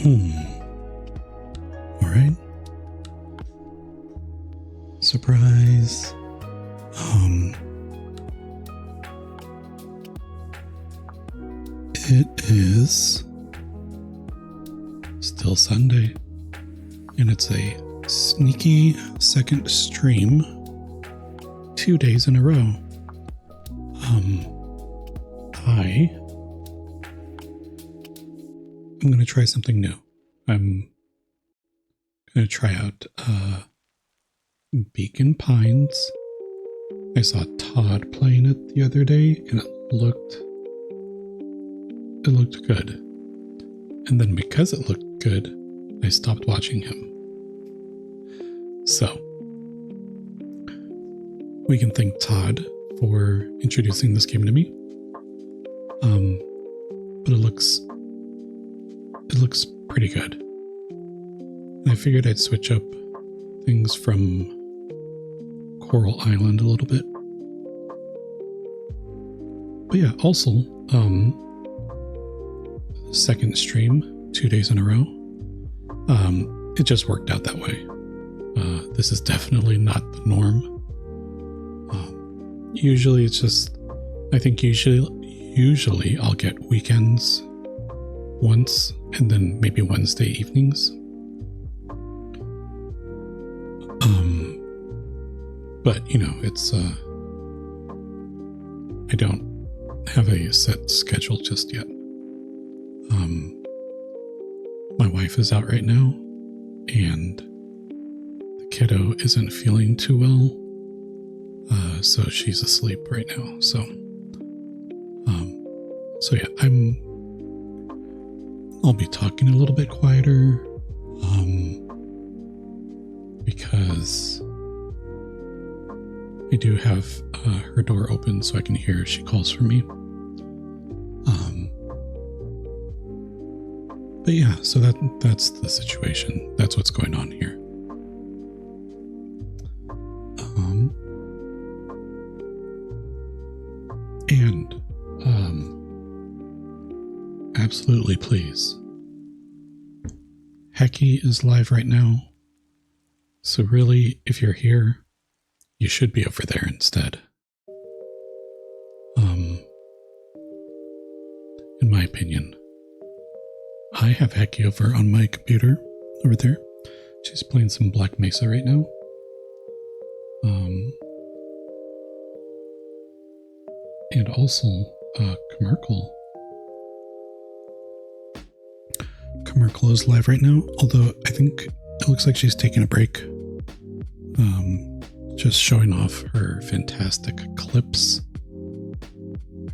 All right. Surprise. It is still Sunday, and it's a sneaky second stream 2 days in a row. I'm going to try something new. I'm going to try out Beacon Pines. I saw Todd playing it the other day, and it looked good. And then because it looked good, I stopped watching him. So we can thank Todd for introducing this game to me. But it looks pretty good. And I figured I'd switch up things from Coral Island a little bit. But yeah, also, second stream 2 days in a row. It just worked out that way. This is definitely not the norm. Usually it's just, I think usually I'll get weekends once and then maybe Wednesday evenings. But you know, it's I don't have a set schedule just yet. My wife is out right now, and the kiddo isn't feeling too well, so she's asleep right now. So yeah, I'll be talking a little bit quieter, because I do have her door open so I can hear she calls for me. But yeah, so that's the situation. That's what's going on here. Absolutely, please. Hecky is live right now. So really, if you're here, you should be over there instead. In my opinion. I have Hecky over on my computer over there. She's playing some Black Mesa right now. And also, Commerkle is live right now, although I think it looks like she's taking a break. Just showing off her fantastic clips.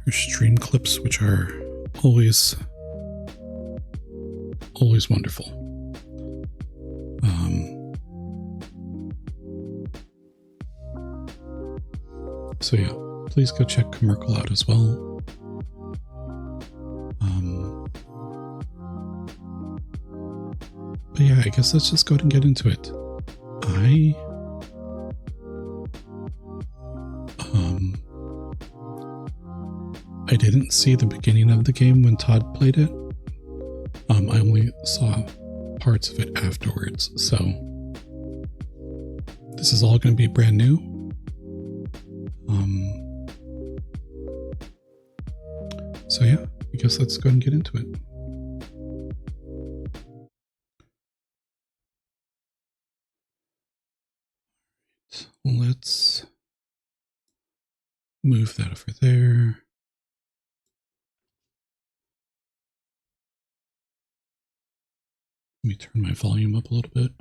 Her stream clips, which are always wonderful. So yeah, please go check Commerkle out as well. But yeah, I guess let's just go ahead and get into it. I didn't see the beginning of the game when Todd played it. I only saw parts of it afterwards, so this is all going to be brand new. So yeah, I guess let's go ahead and get into it. Let's move that over there. Let me turn my volume up a little bit.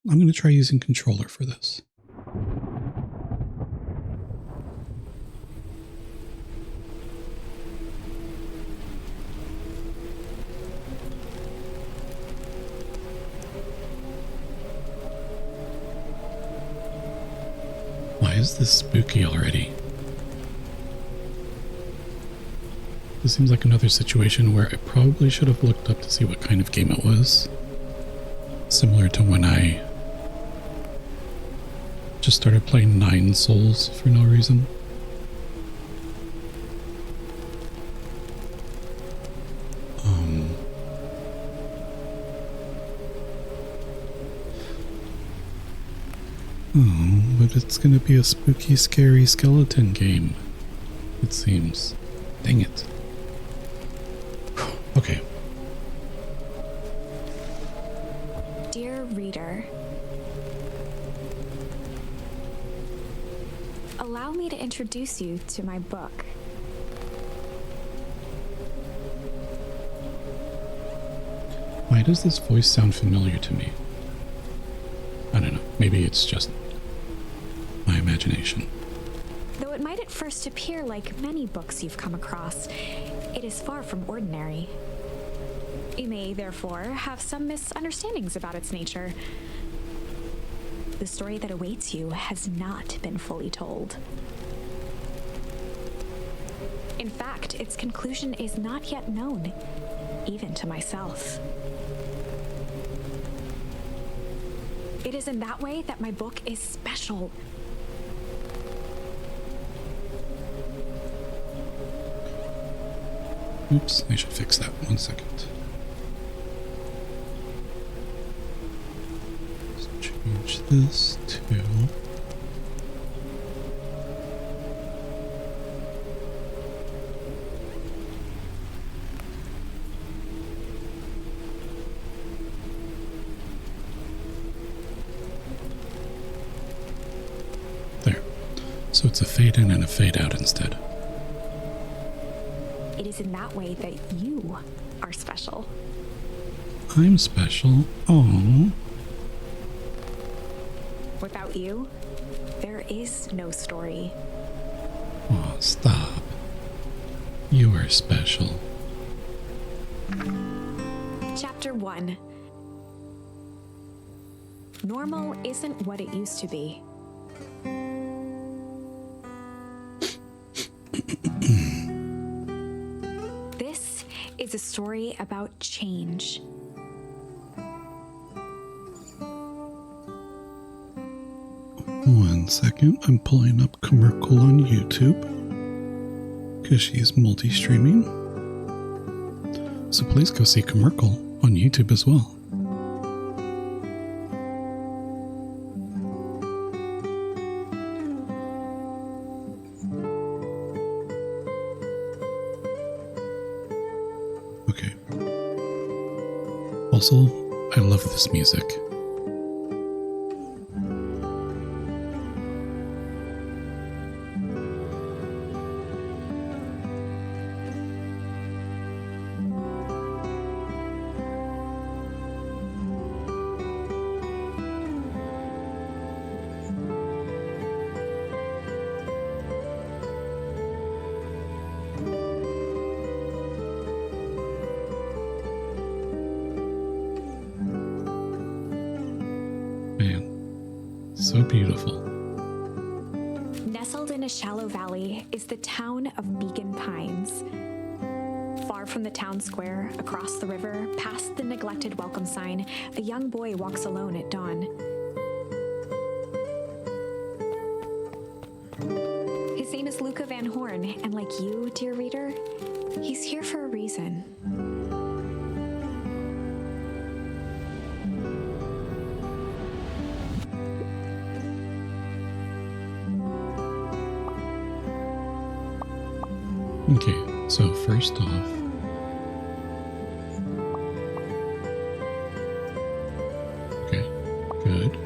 I'm going to try using controller for this. Why is this spooky already? This seems like another situation where I probably should have looked up to see what kind of game it was. Similar to when I just started playing Nine Souls for no reason. Oh, but it's gonna be a spooky, scary skeleton game, it seems. Dang it. Okay. Dear reader, allow me to introduce you to my book. Why does this voice sound familiar to me? I don't know. Maybe it's just my imagination. Though it might at first appear like many books you've come across, it is far from ordinary. You may, therefore, have some misunderstandings about its nature. The story that awaits you has not been fully told. In fact, its conclusion is not yet known, even to myself. It is in that way that my book is special. Oops, I should fix that. 1 second. Let's change this to... There. So it's a fade in and a fade out instead. It is in that way that you are special. I'm special. Aww. Without you, there is no story. Aw, stop. You are special. Chapter 1. Normal isn't what it used to be. This is a story about change. One second, I'm pulling up Commercial on YouTube because she's multi-streaming. So please go see Commercial on YouTube as well. Okay. Also, I love this music. Man, so beautiful. Nestled in a shallow valley is the town of Beacon Pines. Far from the town square, across the river, past the neglected welcome sign, a young boy walks alone at dawn. His name is Luca Van Horn, and like you, dear reader, he's here for a reason. Okay, so first off, okay, good.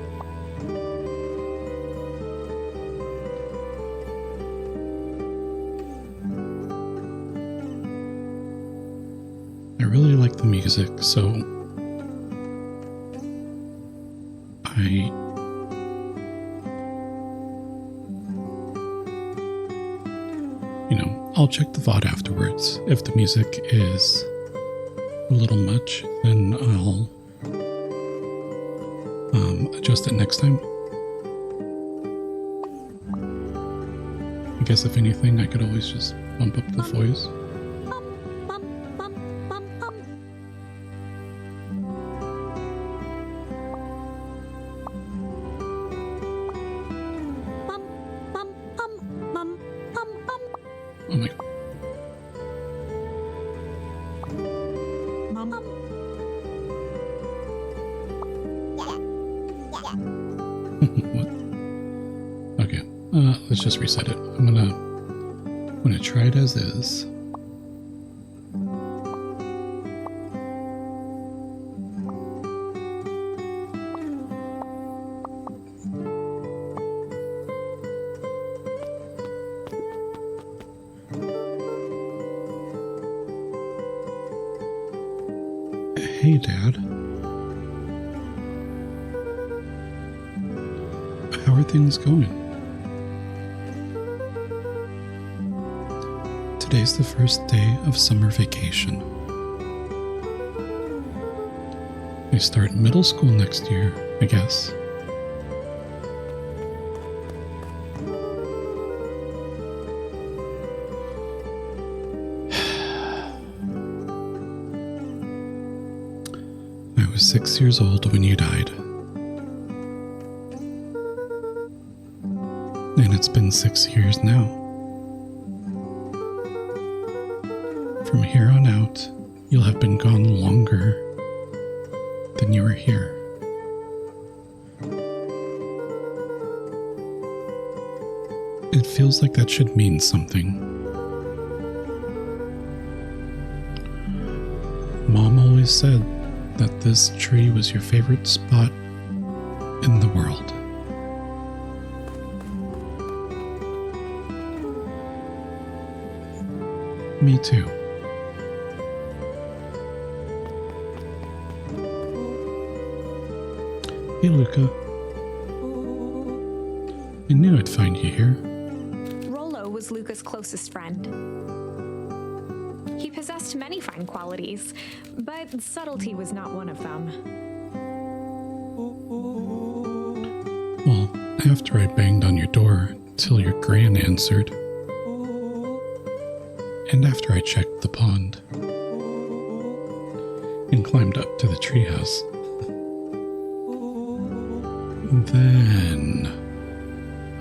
I really like the music, so I'll check the VOD afterwards. If the music is a little much, then I'll adjust it next time. I guess if anything, I could always just bump up the voice. Oh my god. What? Let's just reset it. I'm gonna try it as is. Hey, Dad. How are things going? Today's the first day of summer vacation. We start middle school next year, I guess. I was 6 years old when you died. And it's been 6 years now. From here on out, you'll have been gone longer than you were here. It feels like that should mean something. Mom always said that this tree was your favorite spot in the world. Me too. Hey, Luca. I knew I'd find you here. Rollo was Luca's closest friend. He possessed many fine qualities, but subtlety was not one of them. Well, after I banged on your door till your gran answered, and after I checked the pond and climbed up to the treehouse, then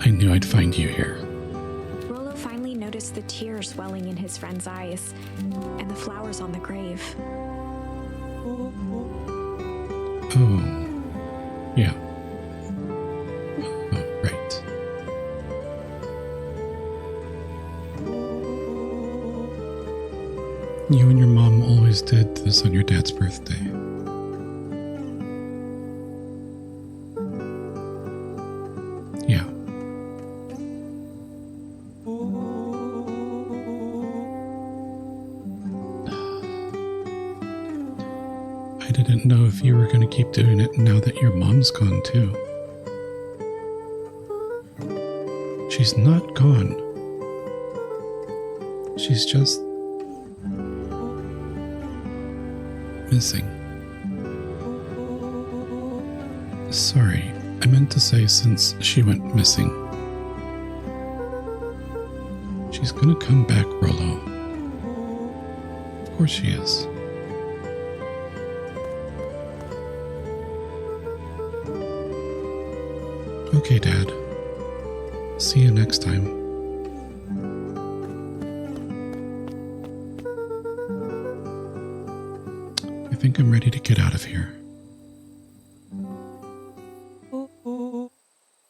I knew I'd find you here. Rollo finally noticed the tears welling in his friend's eyes and the flowers on the grave. Oh, yeah. Oh, right. You and your mom always did this on your dad's birthday. Yeah. I didn't know if you were going to keep doing it now that your mom's gone too. She's not gone. She's just missing. Sorry, I meant to say since she went missing. She's gonna come back, Rollo. Of course she is. Okay, Dad. See you next time. I think I'm ready to get out of here.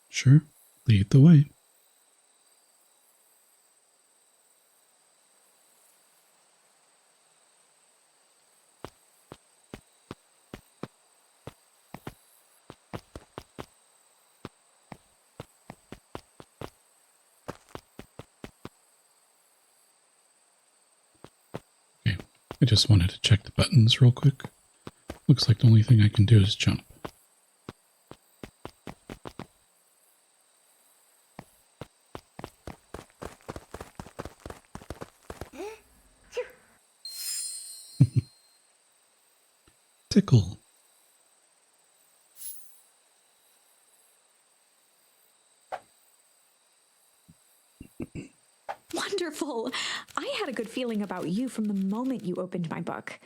Sure, lead the way. Okay, I just wanted to check the buttons real quick. Looks like the only thing I can do is jump. Tickle. Wonderful! I had a good feeling about you from the moment you opened my book.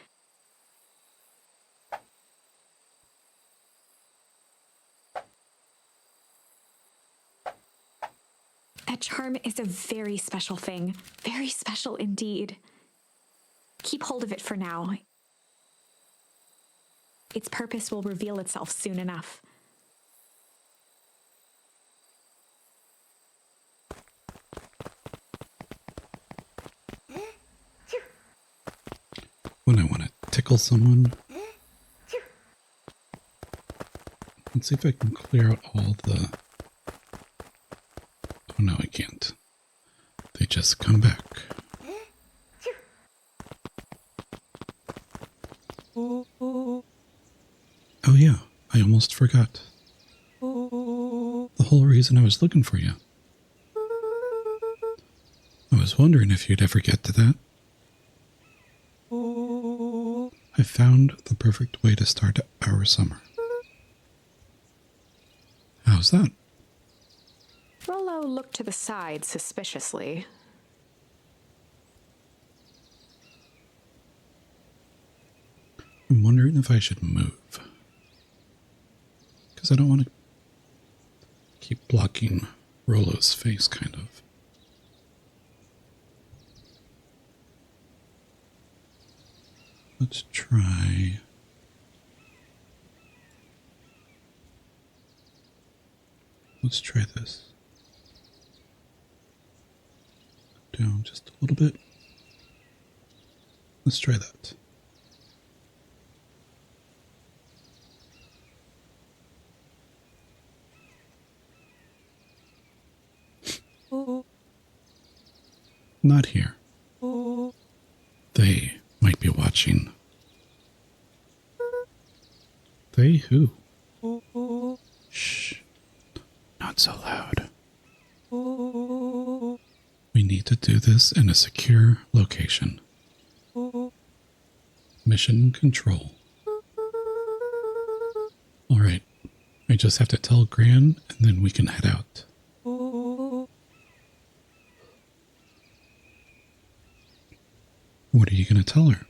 That charm is a very special thing. Very special indeed. Keep hold of it for now. Its purpose will reveal itself soon enough. when I want to tickle someone. Let's see if I can clear out all the... Oh no, I can't. They just come back. Oh yeah, I almost forgot. The whole reason I was looking for you. I was wondering if you'd ever get to that. I found the perfect way to start our summer. How's that? Rollo looked to the side suspiciously. I'm wondering if I should move. Because I don't want to keep blocking Rollo's face, kind of. Let's try... Let's try this. Down just a little bit. Let's try that. Not here. They might be watching. They who? Shh. Not so loud. We need to do this in a secure location. Mission control. Alright. I just have to tell Gran and then we can head out. What are you going to tell her?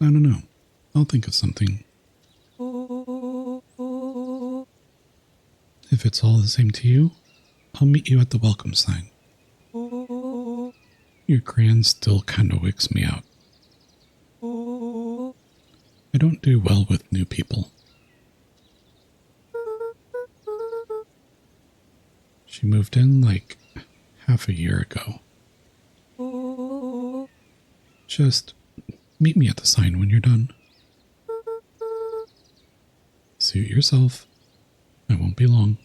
I don't know. I'll think of something. If it's all the same to you, I'll meet you at the welcome sign. Your Gran still kinda wicks me out. I don't do well with new people. She moved in like half a year ago. Just meet me at the sign when you're done. Suit yourself. I won't be long.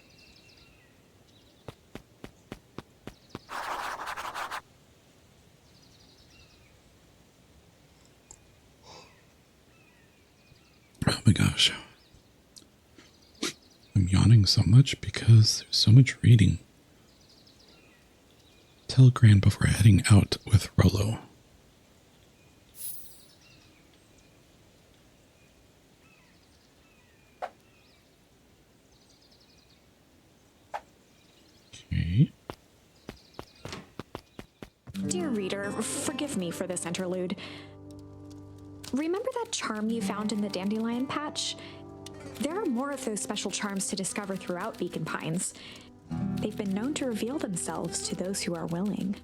Oh my gosh. I'm yawning so much because there's so much reading. Tell Gran before heading out with Rollo. Okay. Dear reader, forgive me for this interlude. Remember that charm you found in the dandelion patch? There are more of those special charms to discover throughout Beacon Pines. They've been known to reveal themselves to those who are willing.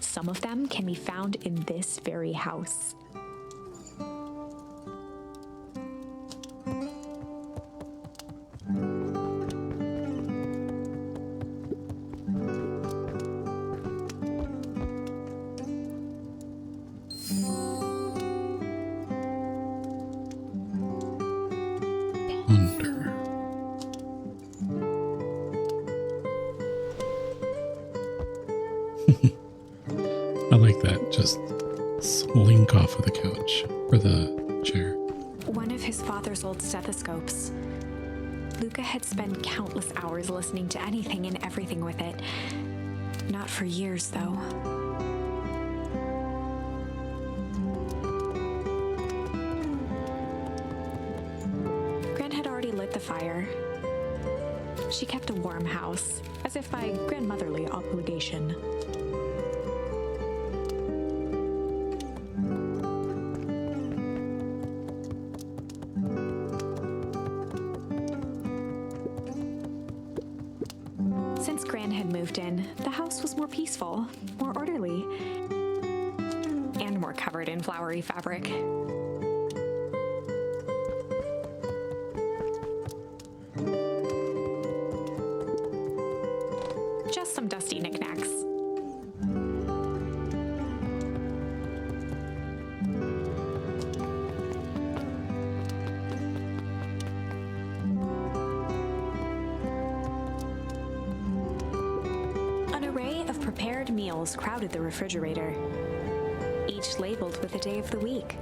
Some of them can be found in this very house. Ponder. I like that. Just slink off of the couch or the chair. One of his father's old stethoscopes. Luca had spent countless hours listening to anything and everything with it. Not for years, though. Gran had already lit the fire. She kept a warm house, as if by grandmotherly obligation. Since Gran had moved in, the house was more peaceful, more orderly, and more covered in flowery fabric. Just some dusty knickknacks. Prepared meals crowded the refrigerator, each labeled with a day of the week.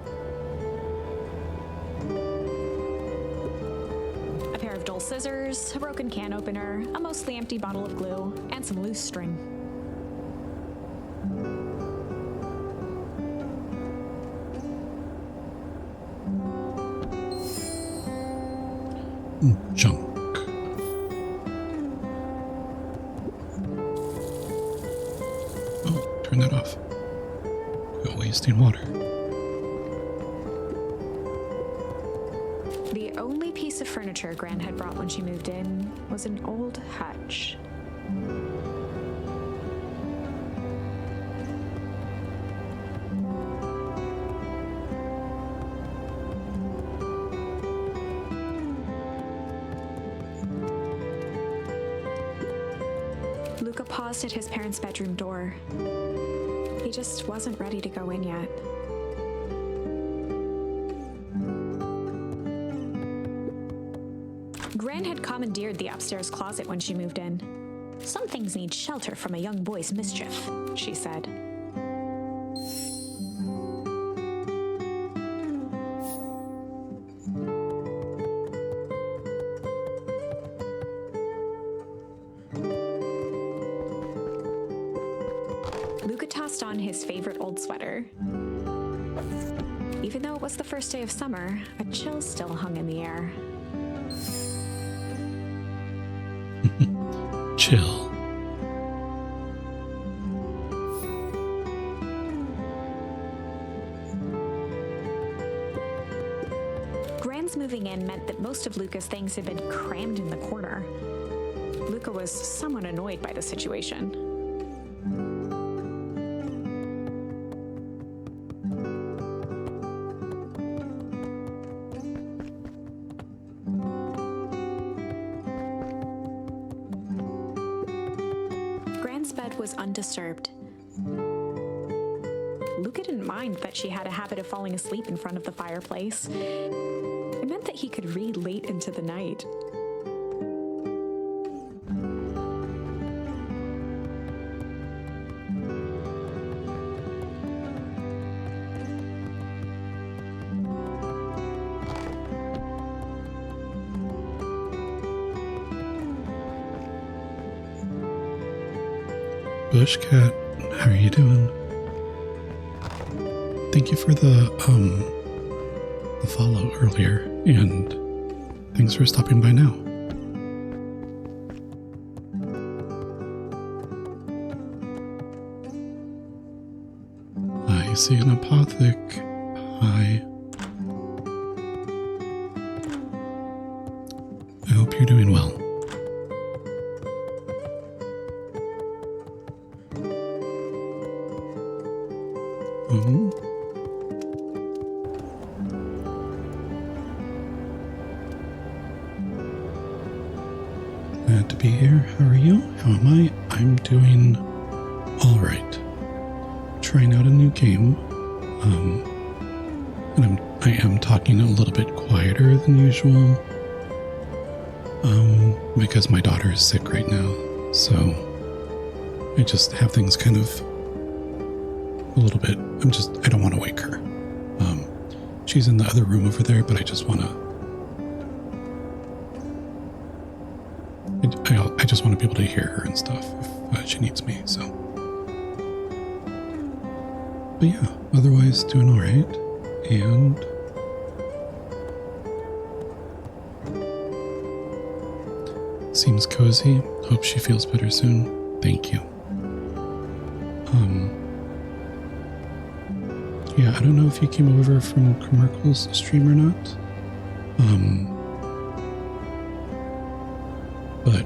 A pair of dull scissors, a broken can opener, a mostly empty bottle of glue, and some loose string. Junk. Oh, turn that off. Quit wasting water. The only piece of furniture Gran had brought when she moved in was an old hutch. Luca paused at his parents' bedroom door. He just wasn't ready to go in yet. Gran had commandeered the upstairs closet when she moved in. Some things need shelter from a young boy's mischief, she said. Luca tossed on his favorite old sweater. Even though it was the first day of summer, a chill still hung in the air. Chill. Gran's moving in meant that most of Luca's things had been crammed in the corner. Luca was somewhat annoyed by the situation. Gran's bed was undisturbed. Luca didn't mind that she had a habit of falling asleep in front of the fireplace. It meant that he could read late into the night. Bush Cat, how are you doing? Thank you for the follow earlier, and thanks for stopping by now. I see an apothic. Hi. I hope you're doing well. Glad to be here. How are you? How am I? I'm doing all right. Trying out a new game. And I am talking a little bit quieter than usual. Because my daughter is sick right now. So I just have things kind of a little bit. I don't want to wake her. She's in the other room over there, but I just want to. I just want to be able to hear her and stuff if she needs me. So, but yeah, otherwise doing all right, and seems cozy. Hope she feels better soon. Thank you. Yeah, I don't know if you came over from Carmichael's stream or not. But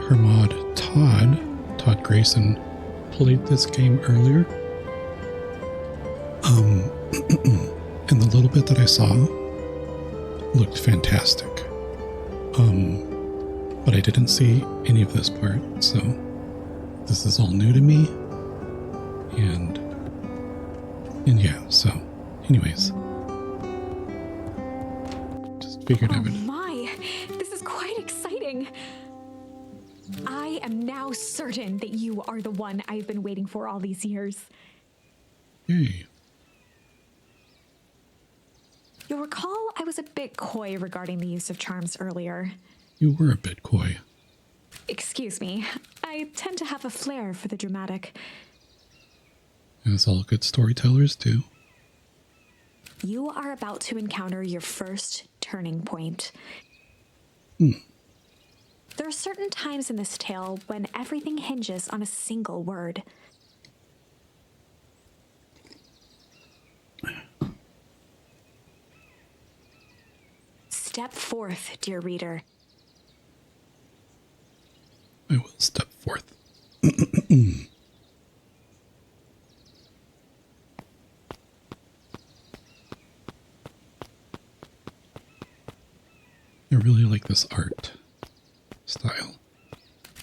her mod Todd Grayson played this game earlier. And the little bit that I saw looked fantastic. But I didn't see any of this part, so this is all new to me. And yeah, so anyways. Just figured I would. My, this is quite exciting. I am now certain that you are the one I've been waiting for all these years. Yay. You'll recall I was a bit coy regarding the use of charms earlier. You were a bit coy. Excuse me, I tend to have a flair for the dramatic. As all good storytellers do. You are about to encounter your first turning point. There are certain times in this tale when everything hinges on a single word. Step forth, dear reader. I will step forth. I really like this art style.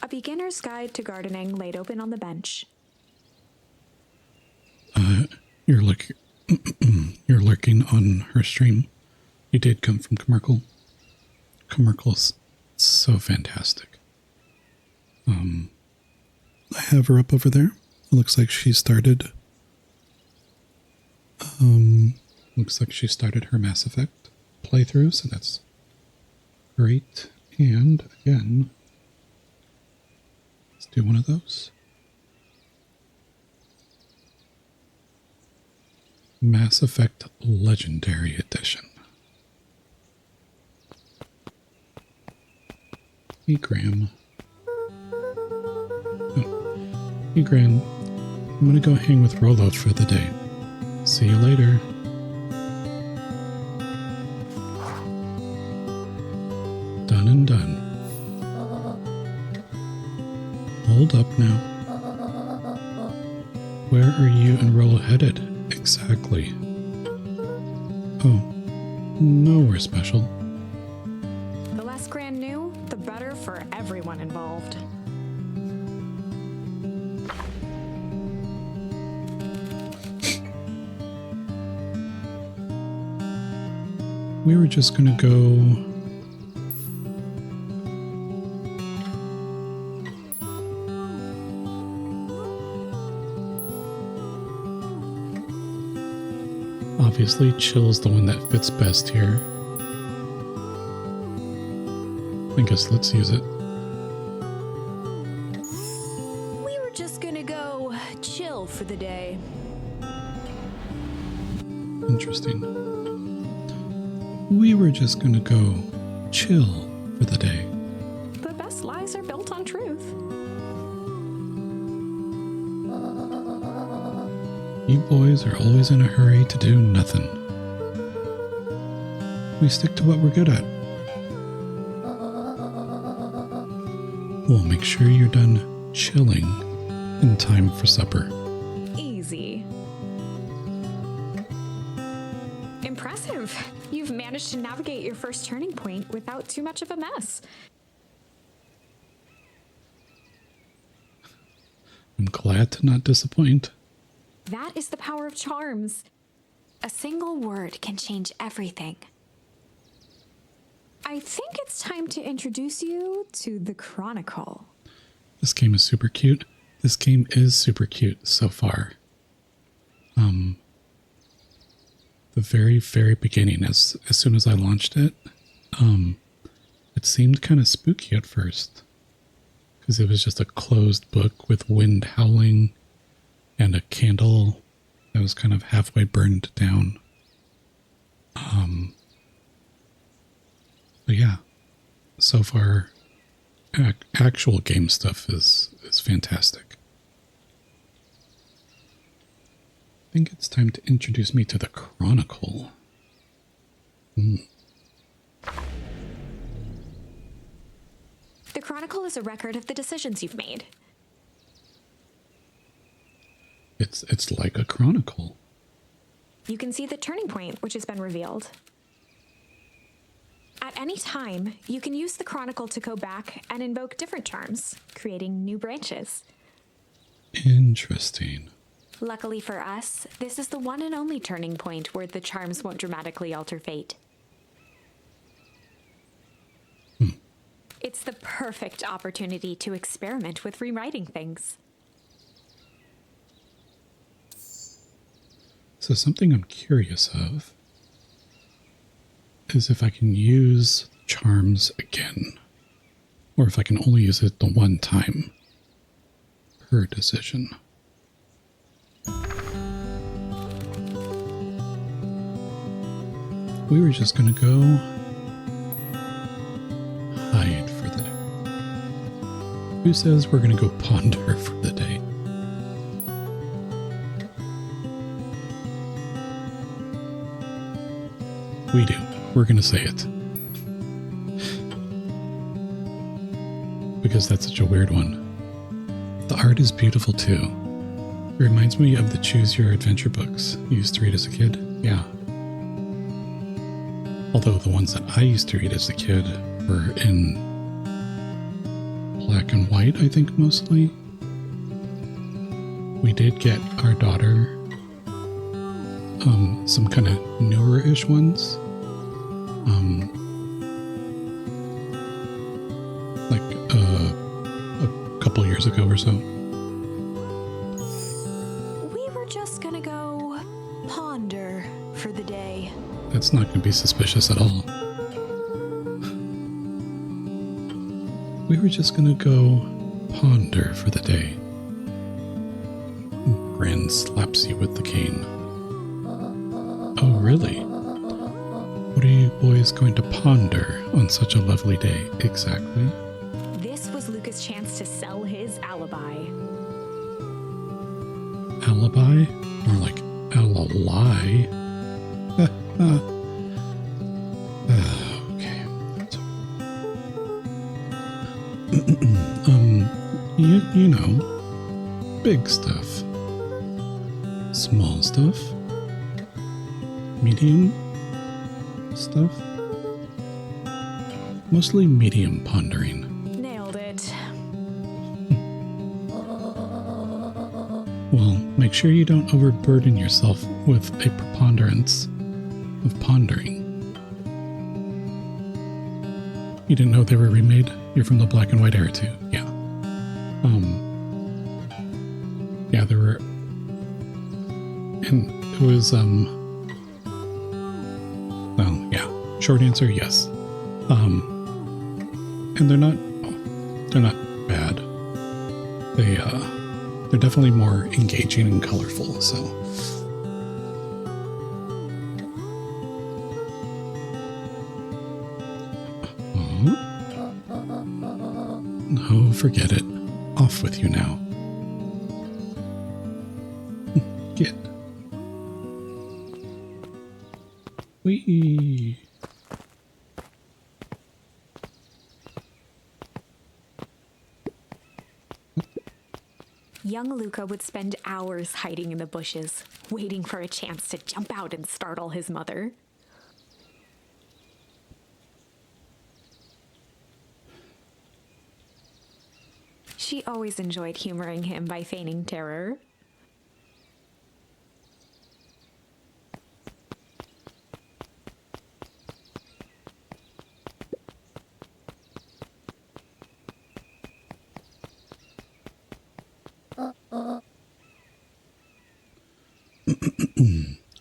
A beginner's guide to gardening laid open on the bench. You're you're lurking on her stream. You did come from Commerkle. Commerkle's so fantastic. I have her up over there. It looks like she started. Looks like she started her Mass Effect playthrough, so that's great. And again, let's do one of those. Mass Effect Legendary Edition. Hey, Graham. Oh. Hey, Graham. I'm gonna go hang with Rolo for the day. See you later. Done and done. Hold up now. Where are you and Rolo headed? Exactly. Oh, nowhere special. The less Gran knew, the better for everyone involved. We were just gonna go... Obviously, chill's the one that fits best here. I guess let's use it. We were just gonna go chill for the day. Interesting. We were just gonna go chill for the day. The best lies are built on truth. You boys are always in a hurry to do nothing. We stick to what we're good at. We'll make sure you're done chilling in time for supper. Easy. Impressive. You've managed to navigate your first turning point without too much of a mess. I'm glad to not disappoint. That is the power of charms. A single word can change everything. I think it's time to introduce you to the Chronicle. This game is super cute. This game is super cute so far. The very, very beginning, as soon as I launched it, it seemed kind of spooky at first. Because it was just a closed book with wind howling and a candle that was kind of halfway burned down. But yeah, so far, actual game stuff is fantastic. I think it's time to introduce me to the Chronicle. The Chronicle is a record of the decisions you've made. It's like a chronicle. You can see the turning point, which has been revealed. At any time, you can use the Chronicle to go back and invoke different charms, creating new branches. Interesting. Luckily for us, this is the one and only turning point where the charms won't dramatically alter fate. It's the perfect opportunity to experiment with rewriting things. So something I'm curious of is if I can use charms again, or if I can only use it the one time per decision. We were just gonna go hide for the day. Who says we're gonna go ponder for the day? We do. We're gonna say it. Because that's such a weird one. The art is beautiful too. It reminds me of the Choose Your Adventure books you used to read as a kid. Yeah. Although the ones that I used to read as a kid were in black and white, I think mostly. We did get our daughter some kind of newer-ish ones. Like a couple years ago or so. We were just gonna go ponder for the day. That's not going to be suspicious at all. We were just going to go ponder for the day. Gran slaps you with the cane. Oh, really? What are you boys going to ponder on such a lovely day exactly? This was Luca's chance to sell his alibi. Alibi? More like ally. Okay. You know, big stuff, small stuff, medium stuff, mostly medium pondering. Nailed it. Well, make sure you don't overburden yourself with a preponderance of pondering. You didn't know they were remade? You're from the black and white era too. Yeah. Yeah, there were, and it was, well, yeah, short answer, yes. And they're not bad. They're definitely more engaging and colorful, so. No, forget it. Off with you now. Get. Whee! Young Luca would spend hours hiding in the bushes, waiting for a chance to jump out and startle his mother. She always enjoyed humoring him by feigning terror.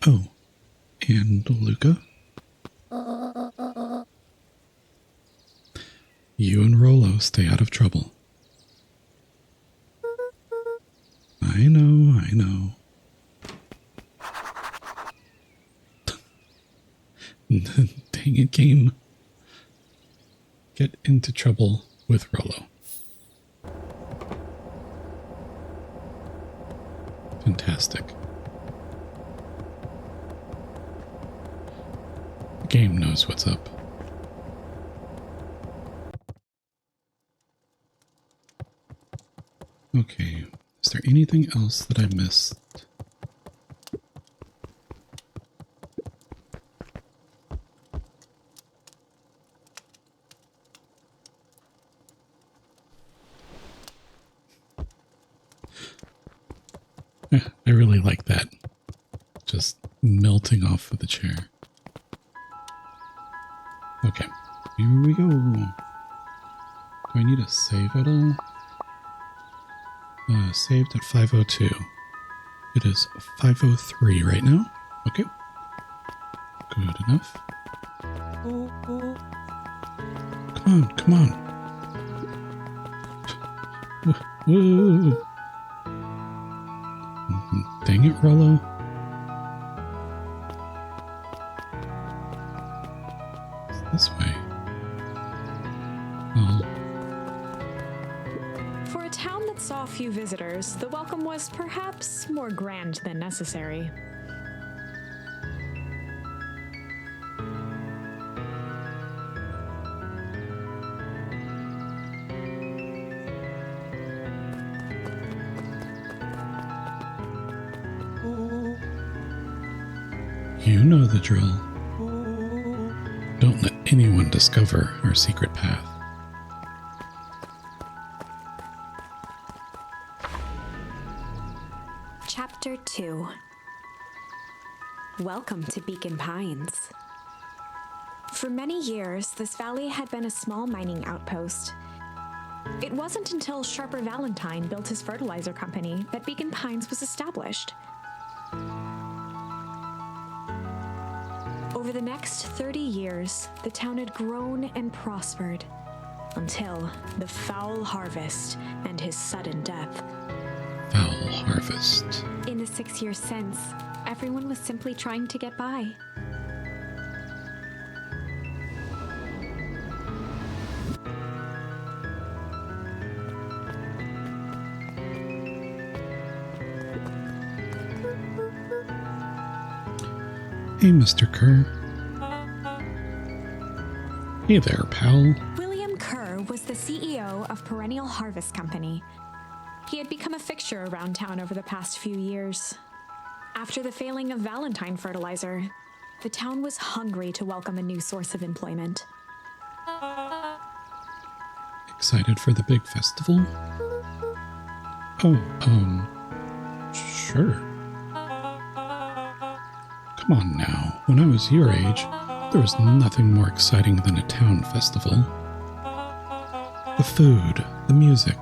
Oh, and Luca? You and Rollo stay out of trouble. I know. Dang it, game. Get into trouble with Rollo. Fantastic. The game knows what's up. Okay, is there anything else that I missed? I really like that. Just melting off of the chair. Okay, here we go. Do I need to save at all? Saved at 5:02. It is 5:03 right now. Okay. Good enough. Come on, come on. Woo! Dang it, Rollo. It's this way. Well, For a town that saw few visitors, the welcome was perhaps more grand than necessary. you know the drill. Don't let anyone discover our secret path. Chapter 2. Welcome to Beacon Pines. For many years, this valley had been a small mining outpost. It wasn't until Sharper Valentine built his fertilizer company that Beacon Pines was established. Over the next 30 years, the town had grown and prospered until the Foul Harvest and his sudden death. Foul Harvest. In the 6 years since, everyone was simply trying to get by. Hey, Mr. Kerr. Hey there, pal. William Kerr was the CEO of Perennial Harvest Company. He had become a fixture around town over the past few years. After the failing of Valentine Fertilizer, the town was hungry to welcome a new source of employment. Excited for the big festival? Oh, sure. Come on now. When I was your age, there was nothing more exciting than a town festival. The food, the music,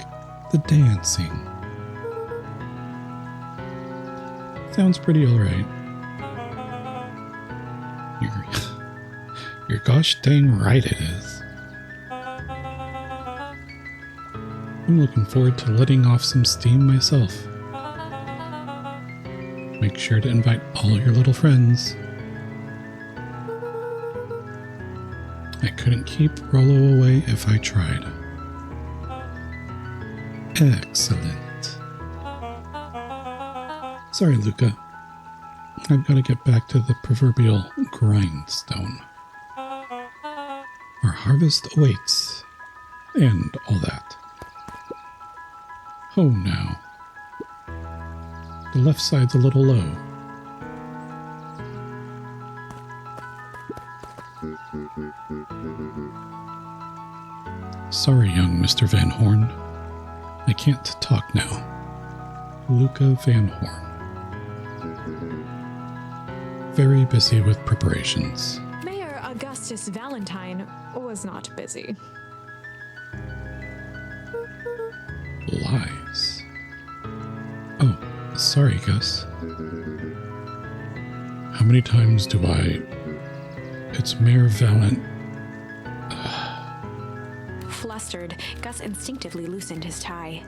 the dancing. Sounds pretty alright. You're gosh dang right it is. I'm looking forward to letting off some steam myself. Make sure to invite all your little friends. I couldn't keep Rollo away if I tried. Excellent. Sorry, Luca. I've got to get back to the proverbial grindstone. Our harvest awaits, and all that. Oh, now. The left side's a little low. Sorry, young Mr. Van Horn. I can't talk now. Luca Van Horn. Very busy with preparations. Mayor Augustus Valentine was not busy. Lies. Oh, sorry, Gus. How many times do I... It's Mayor Valent... Flustered, Gus instinctively loosened his tie.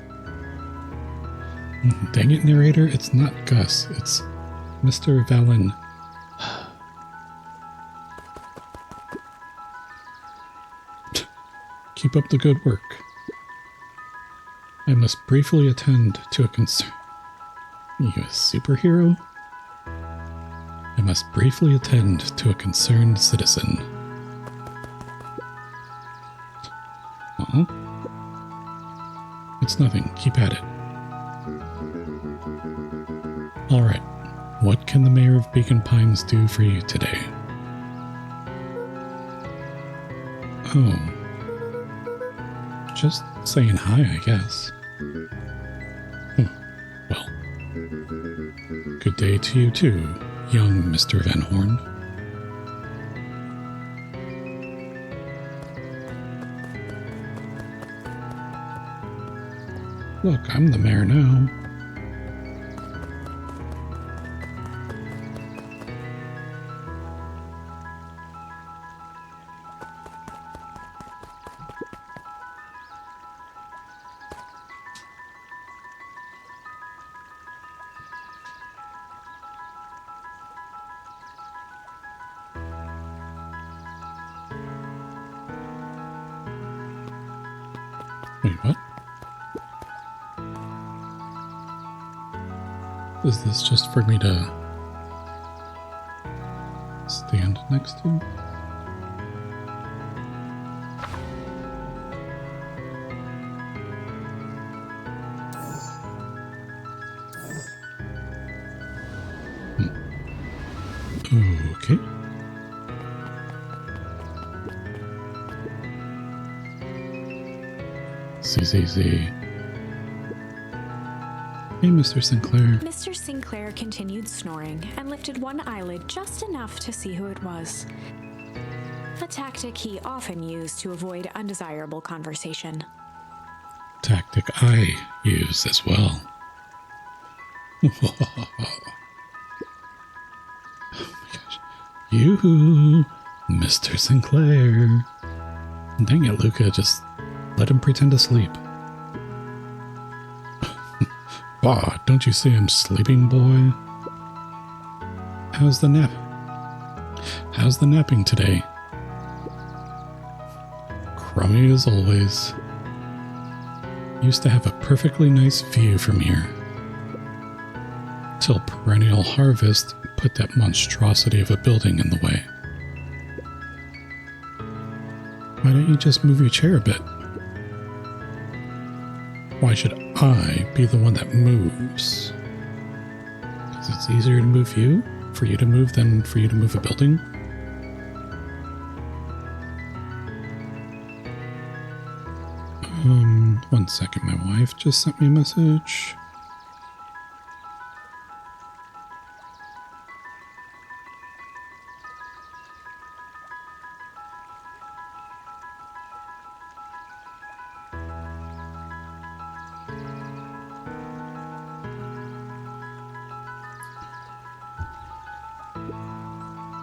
Dang it, narrator, it's not Gus. It's Mr. Valen... Keep up the good work. I must briefly attend to a concern. You a superhero? I must briefly attend to a concerned citizen. It's nothing. Keep at it. Alright. What can the mayor of Beacon Pines do for you today? Oh. Just saying hi, I guess. Well. Good day to you too, young Mr. Van Horn. Look, I'm the mayor now. Wait, what? Is this just for me to stand next to? Okay. ZZZ. Hey, Mr. Sinclair. Mr. Sinclair continued snoring and lifted one eyelid just enough to see who it was. A tactic he often used to avoid undesirable conversation. Tactic I use as well. Oh my gosh. You, Mr. Sinclair. Dang it, Luca, just let him pretend to sleep. Bah, don't you see I'm sleeping, boy? How's the nap? How's the napping today? Crummy as always. Used to have a perfectly nice view from here. Till perennial harvest put that monstrosity of a building in the way. Why don't you just move your chair a bit? Why should I be the one that moves? Because it's easier to move you, for you to move, than for you to move a building? One second, my wife just sent me a message.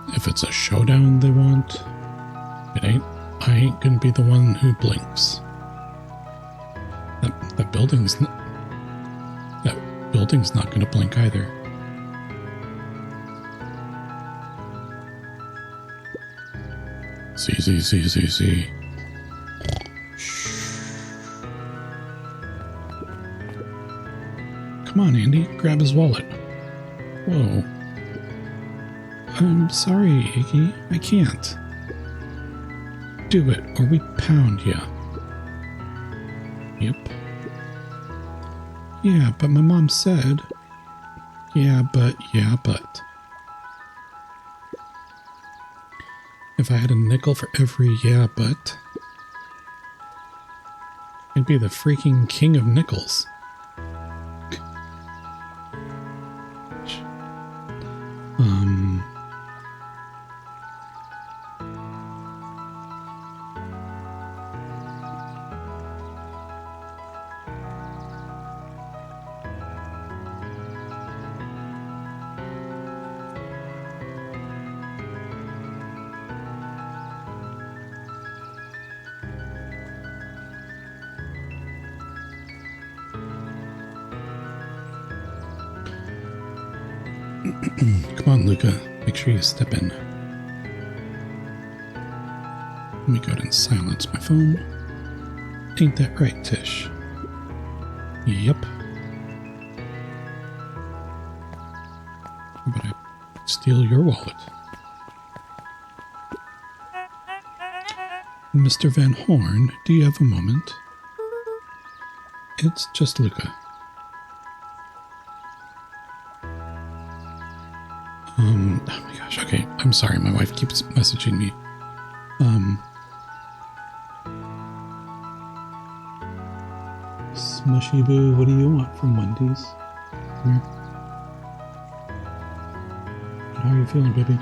If it's a showdown they want, I ain't gonna be the one who blinks. That building's not gonna blink either. Z. Come on, Andy, grab his wallet. Whoa. I'm sorry, Iggy, I can't. Do it, or we pound ya. Yep. Yeah, but my mom said... Yeah, but... If I had a nickel for every yeah, but... I'd be the freaking king of nickels. Come on, Luca. Make sure you step in. Let me go ahead and silence my phone. Ain't that right, Tish? Yep. But I steal your wallet. Mr. Van Horn, do you have a moment? It's just Luca. Oh my gosh, okay. I'm sorry, my wife keeps messaging me. Smushy Boo, what do you want from Wendy's? Come here. How are you feeling, baby?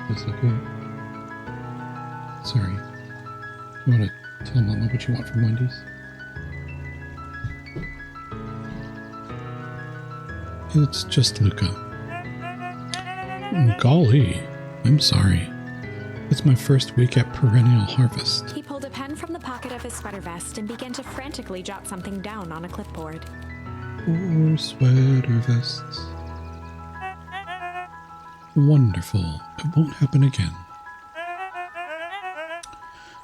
That's okay. Sorry. You want to Tell Mama what you want from Wendy's. It's just Luca. Golly, I'm sorry. It's my first week at Perennial Harvest. He pulled a pen from the pocket of his sweater vest and began to frantically jot something down on a clipboard. Poor sweater vests. Wonderful. It won't happen again.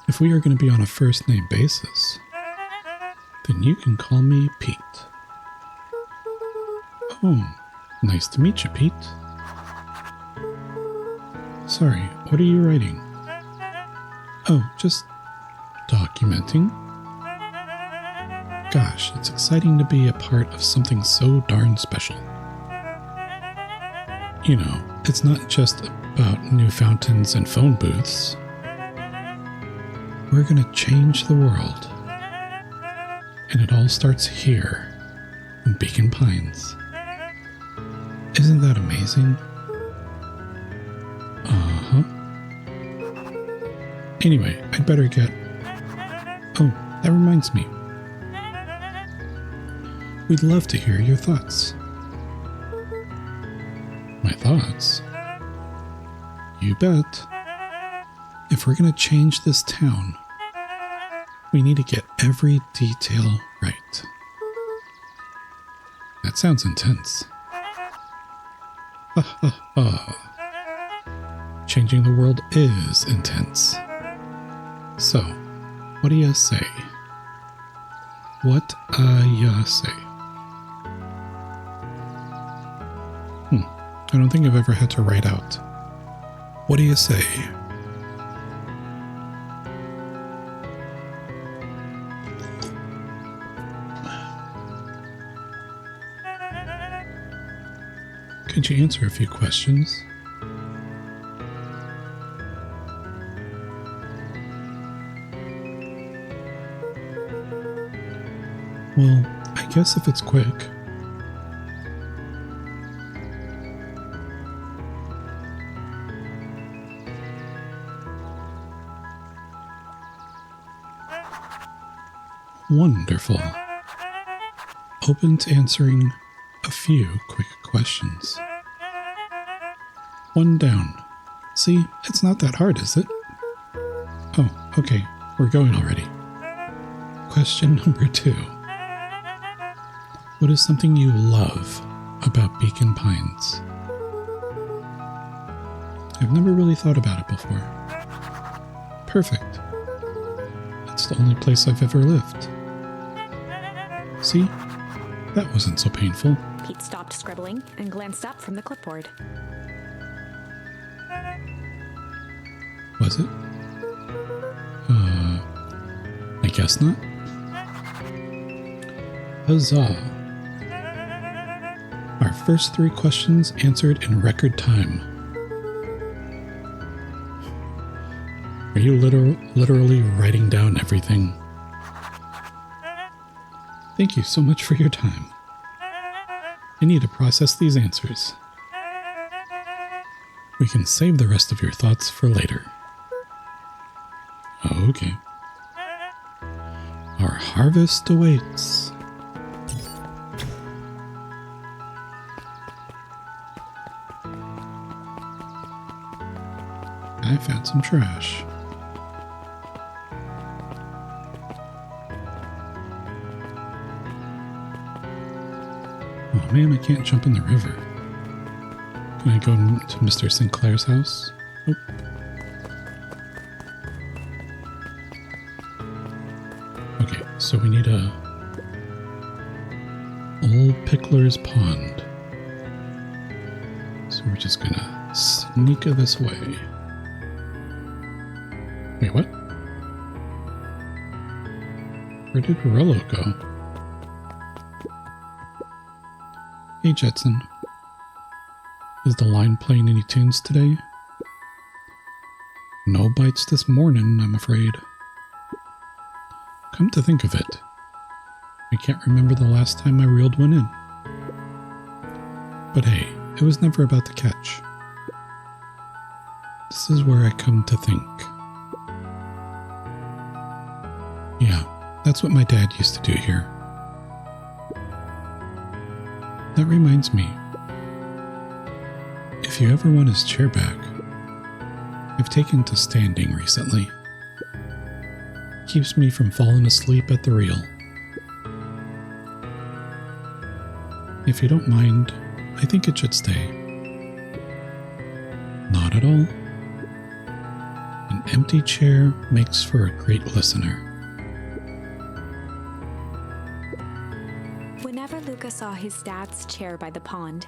If we are going to be on a first name basis, then you can call me Pete. Oh, nice to meet you, Pete. Sorry, what are you writing? Oh, just documenting. Gosh, it's exciting to be a part of something so darn special. You know, it's not just about new fountains and phone booths. We're gonna change the world. And it all starts here, in Beacon Pines. Isn't that amazing? Uh-huh. Anyway, I'd better get... Oh, that reminds me. We'd love to hear your thoughts. My thoughts? You bet. If we're gonna change this town, we need to get every detail right. That sounds intense. Ha ha ha. Changing the world is intense. So, what do you say? What ya say? I don't think I've ever had to write out. What do you say? Could you answer a few questions? Well, I guess if it's quick. Wonderful. Open to answering a few quick questions. One down. See, it's not that hard, is it? Oh, okay. We're going already. Question number 2. What is something you love about Beacon Pines? I've never really thought about it before. Perfect. It's the only place I've ever lived. See? That wasn't so painful. Pete stopped scribbling and glanced up from the clipboard. Was it? I guess not. Huzzah! Our first 3 questions answered in record time. Are you literally writing down everything? Thank you so much for your time. I need to process these answers. We can save the rest of your thoughts for later. Okay. Our harvest awaits. I found some trash. Oh man, I can't jump in the river. Can I go to Mr. Sinclair's house? Nope. Okay, so we need a Old Pickler's Pond. So we're just gonna sneak this way. Wait, what? Where did Rello go? Hey, Jetson. Is the line playing any tunes today? No bites this morning, I'm afraid. Come to think of it, I can't remember the last time I reeled one in. But hey, it was never about the catch. This is where I come to think. Yeah, that's what my dad used to do here. That reminds me. If you ever want his chair back, I've taken to standing recently. Keeps me from falling asleep at the reel. If you don't mind, I think it should stay. Not at all. An empty chair makes for a great listener. Whenever Luca saw his dad's chair by the pond,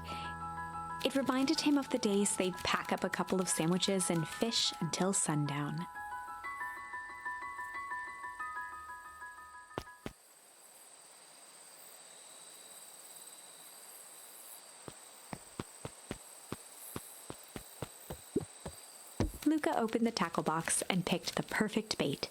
it reminded him of the days they'd pack up a couple of sandwiches and fish until sundown. Luca opened the tackle box and picked the perfect bait.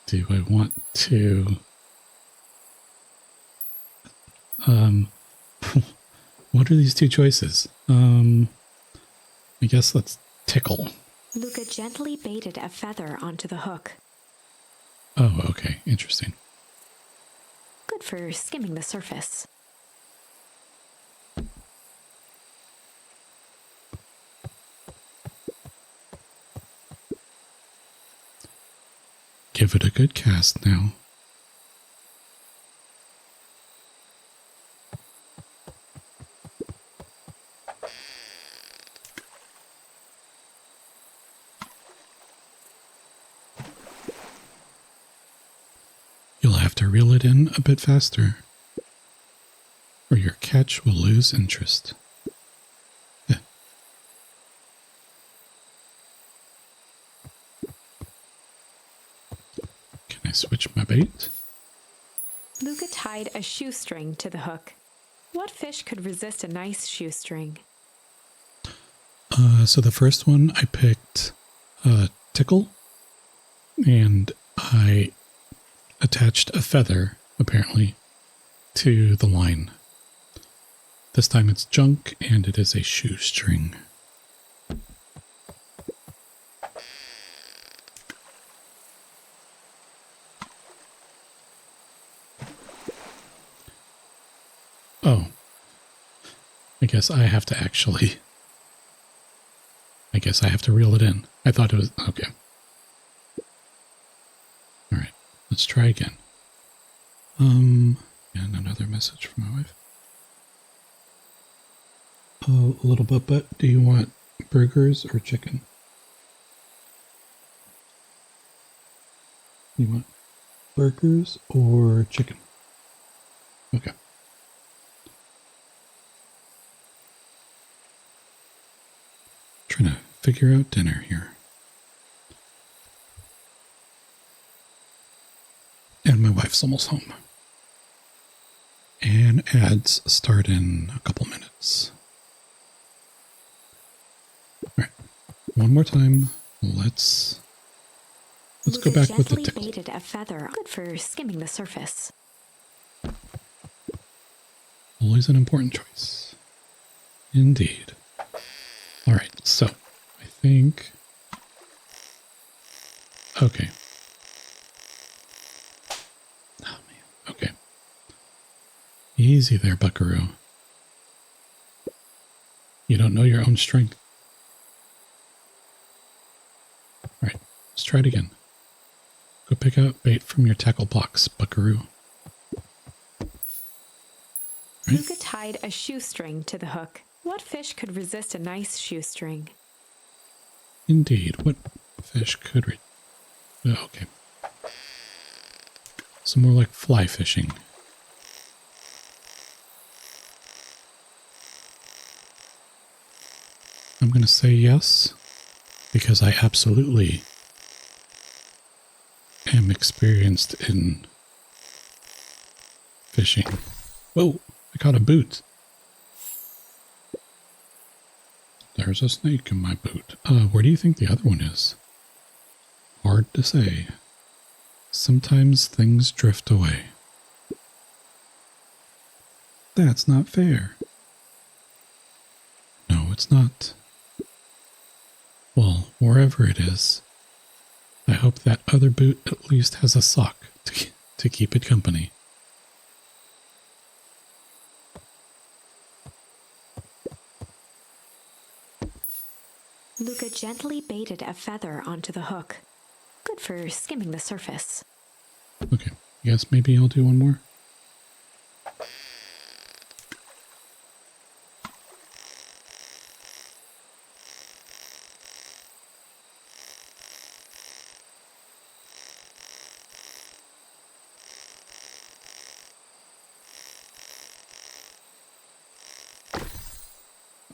Do I want to... what are these two choices? I guess let's tickle. Luca gently baited a feather onto the hook. Oh, okay. Interesting. Good for skimming the surface. Give it a good cast now. You'll have to reel it in a bit faster, or your catch will lose interest. Can I switch my bait? Luca tied a shoestring to the hook. What fish could resist a nice shoestring? So the first one I picked tickle, and I attached a feather, apparently, to the line. This time it's junk, and it is a shoestring. Oh. I guess I have to actually... I guess I have to reel it in. I thought it was... Okay. Alright, let's try again. And another message from my wife. Oh, little butt, do you want burgers or chicken? You want burgers or chicken? Okay. Trying to figure out dinner here. And my wife's almost home. And ads start in a couple minutes. Alright. One more time. Let's go back with the tickle. Baited a feather. Good for skimming the surface. Always an important choice. Indeed. Alright, so I think... Okay. Oh, man. Okay. Easy there, buckaroo. You don't know your own strength. Alright, let's try it again. Go pick out bait from your tackle box, buckaroo. Right. Luca tied a shoestring to the hook. What fish could resist a nice shoestring? Indeed, what fish could oh, okay. So more like fly fishing. I'm going to say yes, because I absolutely am experienced in fishing. Whoa, I caught a boot. There's a snake in my boot. Where do you think the other one is? Hard to say. Sometimes things drift away. That's not fair. No, it's not. Well, wherever it is, I hope that other boot at least has a sock to keep it company. Luca gently baited a feather onto the hook. Good for skimming the surface. Okay, yes, maybe I'll do one more.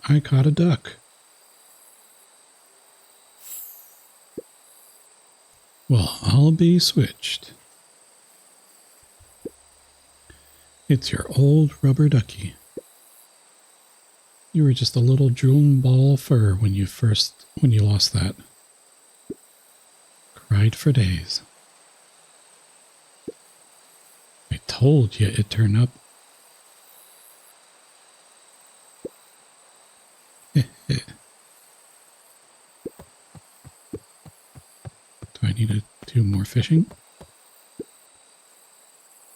I caught a duck. Well, I'll be switched. It's your old rubber ducky. You were just a little drooling ball of fur when you lost that. Cried for days. I told you it'd turn up. Do I need to do more fishing?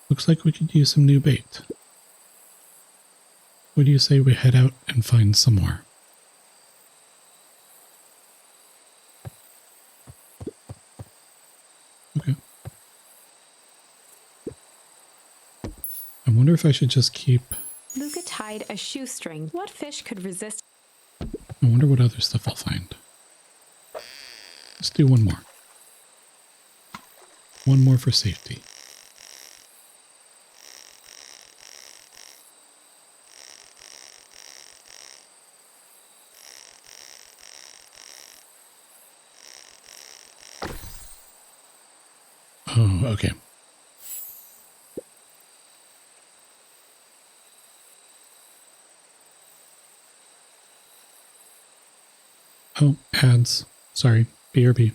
Looks like we could use some new bait. What do you say we head out and find some more? Okay. I wonder if I should just keep... Luca tied a shoestring. What fish could resist? I wonder what other stuff I'll find. Let's do one more. One more for safety. Oh, okay. Oh, ads. Sorry. BRB.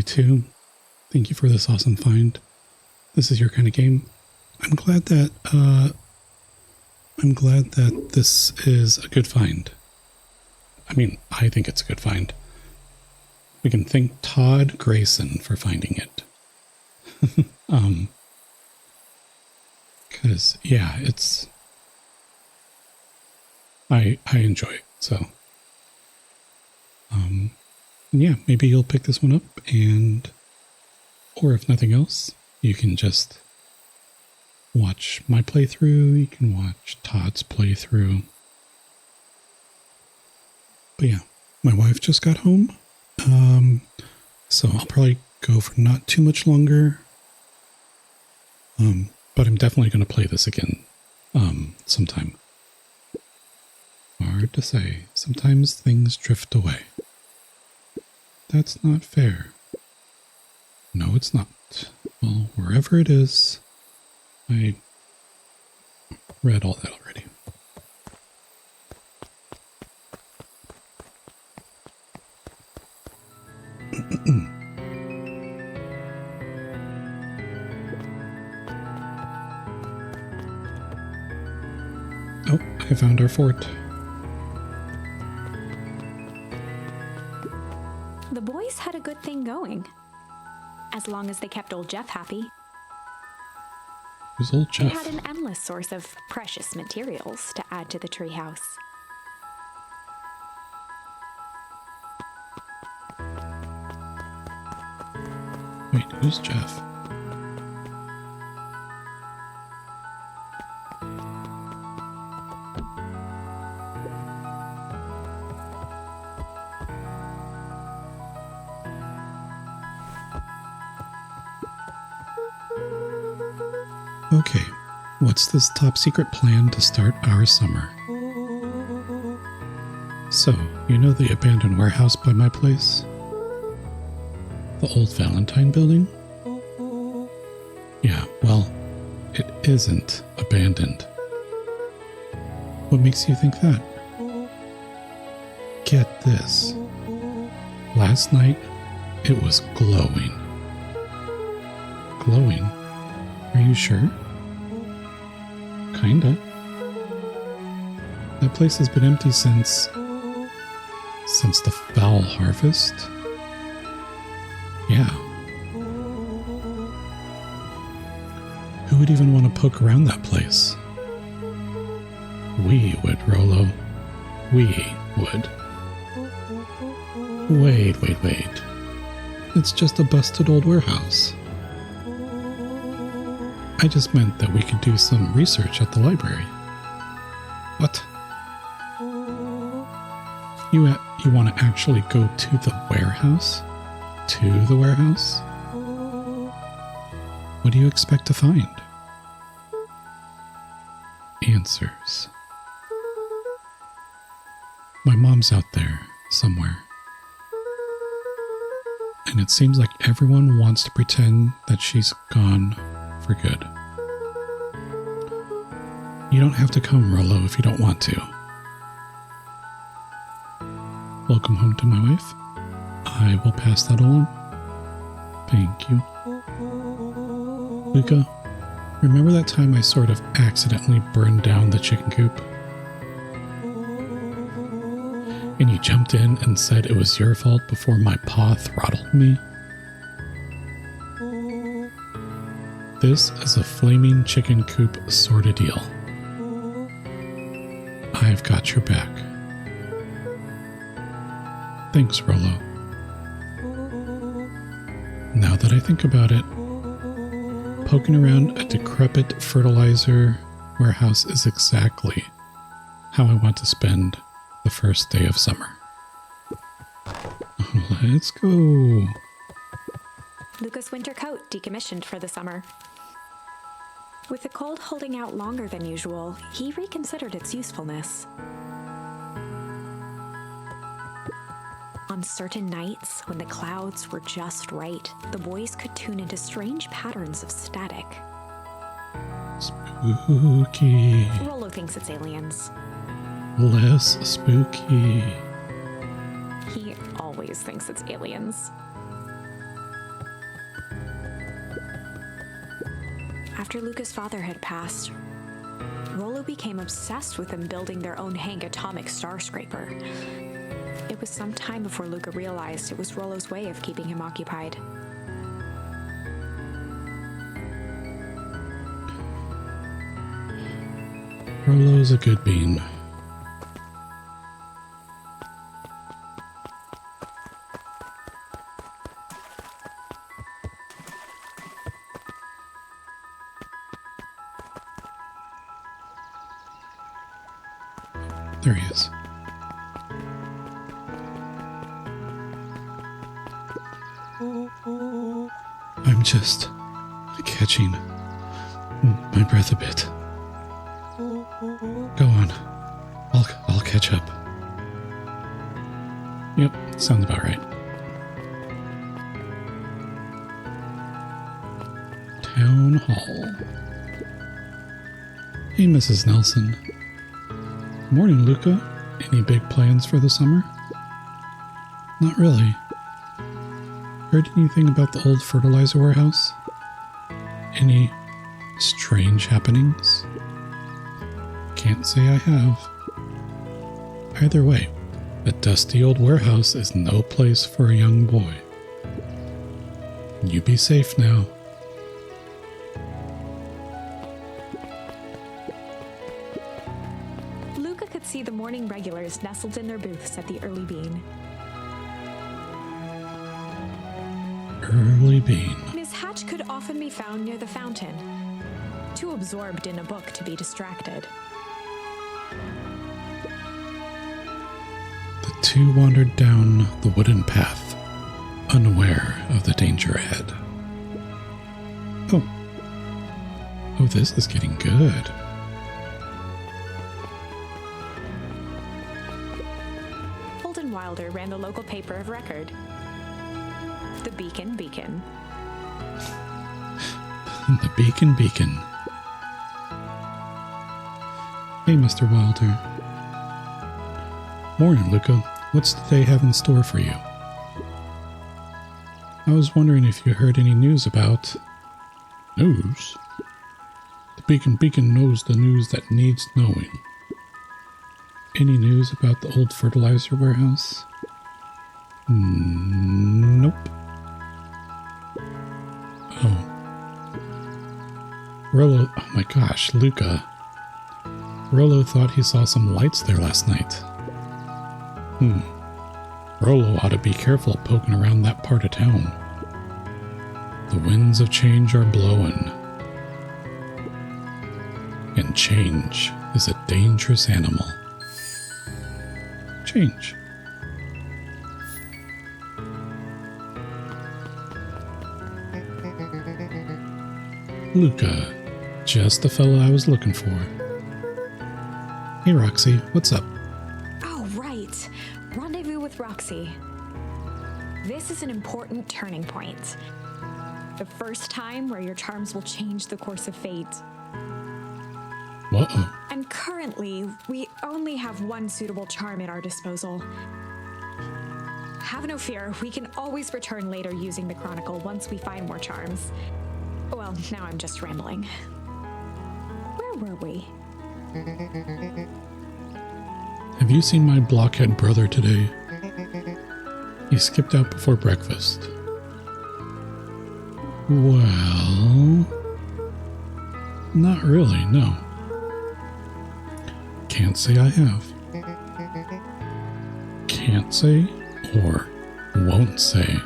too. Thank you for this awesome find. This is your kind of game. I'm glad that this is a good find. I mean, I think it's a good find. We can thank Todd Grayson for finding it. Cause yeah, it's, I enjoy it. So, yeah, maybe you'll pick this one up or if nothing else, you can just watch my playthrough. You can watch Todd's playthrough. But yeah, my wife just got home. So I'll probably go for not too much longer. But I'm definitely going to play this again, sometime. Hard to say. Sometimes things drift away. That's not fair. No, it's not. Well, wherever it is, I read all that already. Oh, I found our fort. The boys had a good thing going. As long as they kept old Jeff happy. Who's old Jeff? They had an endless source of precious materials to add to the treehouse. Wait, who's Jeff? Okay, what's this top secret plan to start our summer? So, you know the abandoned warehouse by my place? The old Valentine building? Yeah, well, it isn't abandoned. What makes you think that? Get this. Last night, it was glowing. Glowing? Are you sure? Kinda. That place has been empty since the foul harvest? Yeah. Who would even want to poke around that place? We would, Rolo. We would. Wait. It's just a busted old warehouse. I just meant that we could do some research at the library. What? You want to actually go to the warehouse? To the warehouse? What do you expect to find? Answers. My mom's out there somewhere. And it seems like everyone wants to pretend that she's gone for good. You don't have to come, Rolo, if you don't want to. Welcome home to my wife. I will pass that along. Thank you. Luca, remember that time I sort of accidentally burned down the chicken coop? And you jumped in and said it was your fault before my paw throttled me? This is a flaming chicken coop sort of deal. I've got your back. Thanks, Rolo. Now that I think about it, poking around a decrepit fertilizer warehouse is exactly how I want to spend the first day of summer. Let's go. Luca's winter coat decommissioned for the summer. With the cold holding out longer than usual, he reconsidered its usefulness. On certain nights, when the clouds were just right, the boys could tune into strange patterns of static. Spooky. Rolo thinks it's aliens. Less spooky. He always thinks it's aliens. After Luca's father had passed, Rollo became obsessed with them building their own Hank atomic star scraper. It was some time before Luca realized it was Rollo's way of keeping him occupied. Rollo's a good bean. There he is. I'm just catching my breath a bit. Go on. I'll catch up. Yep, sounds about right. Town Hall. Hey, Mrs. Nelson. Morning, Luca. Any big plans for the summer? Not really. Heard anything about the old fertilizer warehouse? Any strange happenings? Can't say I have. Either way, a dusty old warehouse is no place for a young boy. You be safe now. Luca could see the morning regulars nestled in their booths at the Early Bean. Early Bean. Miss Hatch could often be found near the fountain, too absorbed in a book to be distracted. The two wandered down the wooden path, unaware of the danger ahead. Oh, this is getting good. Holden Wilder ran the local paper of record, the Beacon Beacon. The Beacon. Hey, Mr. Wilder. Morning, Luca. What's the day have in store for you? I was wondering if you heard any news about... News? The Beacon knows the news that needs knowing. Any news about the old fertilizer warehouse? Nope. Oh. Rollo, oh my gosh, Luca. Rollo thought he saw some lights there last night. Rollo ought to be careful poking around that part of town. The winds of change are blowing. And change is a dangerous animal. Change. Luca, just the fellow I was looking for. Hey, Roxy, what's up? Oh, right. Rendezvous with Roxy. This is an important turning point. The first time where your charms will change the course of fate. Uh-oh. And currently, we only have one suitable charm at our disposal. Have no fear, we can always return later using the Chronicle once we find more charms. Well, now I'm just rambling. Where were we? Have you seen my blockhead brother today? He skipped out before breakfast. Well... Not really, no. Can't say I have. Can't say or won't say.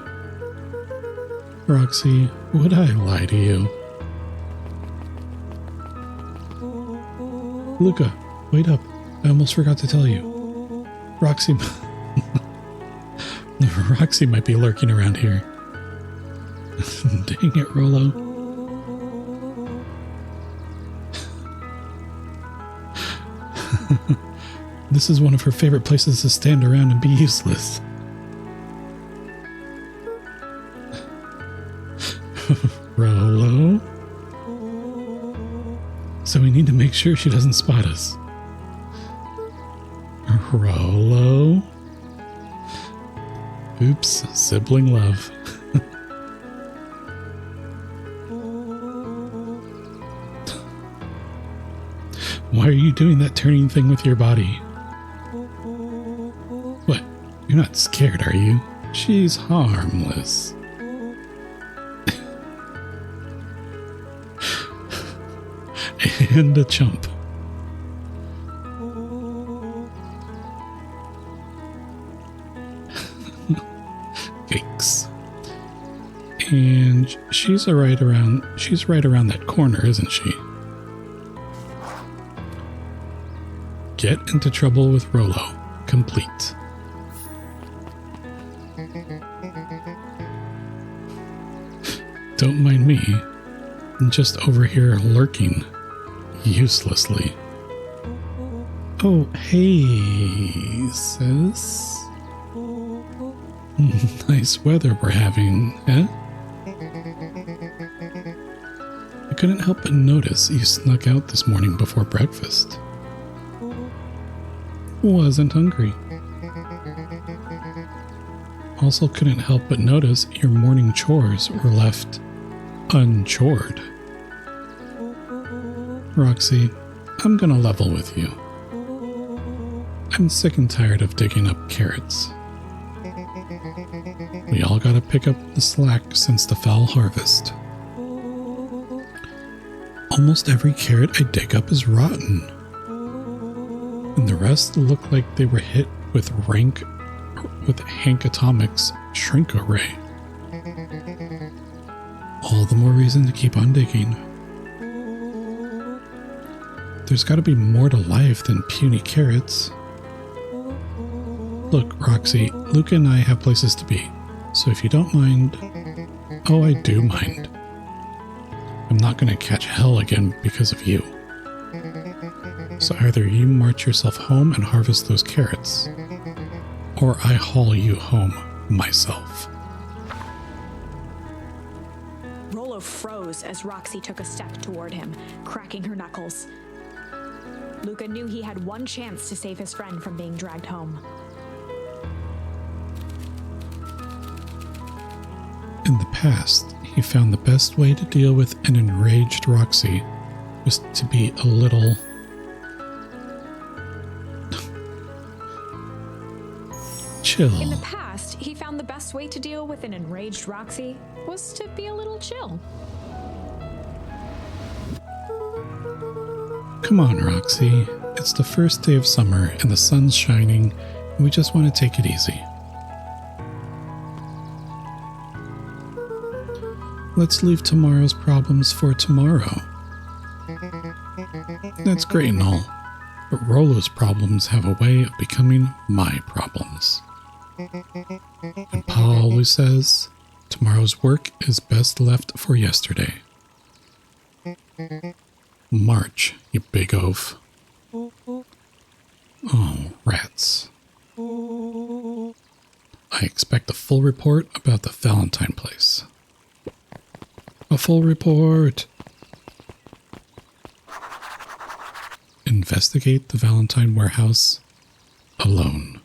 Roxy, would I lie to you? Luca, wait up. I almost forgot to tell you. Roxy... Roxy might be lurking around here. Dang it, Rollo. This is one of her favorite places to stand around and be useless. Rollo? So we need to make sure she doesn't spot us. Rollo? Oops, sibling love. Why are you doing that turning thing with your body? What? You're not scared, are you? She's harmless. And a chump. Yikes. And she's right around that corner, isn't she? Get into trouble with Rollo. Complete. Don't mind me. I'm just over here lurking. Uselessly. Oh, hey, sis. Nice weather we're having, eh? I couldn't help but notice you snuck out this morning before breakfast. Wasn't hungry. Also couldn't help but notice your morning chores were left unchored. Roxy, I'm gonna level with you. I'm sick and tired of digging up carrots. We all gotta pick up the slack since the fall harvest. Almost every carrot I dig up is rotten. And the rest look like they were hit with Hank Atomic's shrink array. All the more reason to keep on digging. There's gotta be more to life than puny carrots. Look, Roxy, Luca and I have places to be, so if you don't mind... Oh, I do mind. I'm not gonna catch hell again because of you. So either you march yourself home and harvest those carrots, or I haul you home myself. Rollo froze as Roxy took a step toward him, cracking her knuckles. Luca knew he had one chance to save his friend from being dragged home. In the past, he found the best way to deal with an enraged Roxy was to be a little... chill. In the past, he found the best way to deal with an enraged Roxy was to be a little chill. Come on, Roxy. It's the first day of summer and the sun's shining, and we just want to take it easy. Let's leave tomorrow's problems for tomorrow. That's great and all, but Rollo's problems have a way of becoming my problems. And Pa always says, tomorrow's work is best left for yesterday. March, you big oaf. Oh, rats. I expect a full report about the Valentine place. A full report. Investigate the Valentine warehouse alone.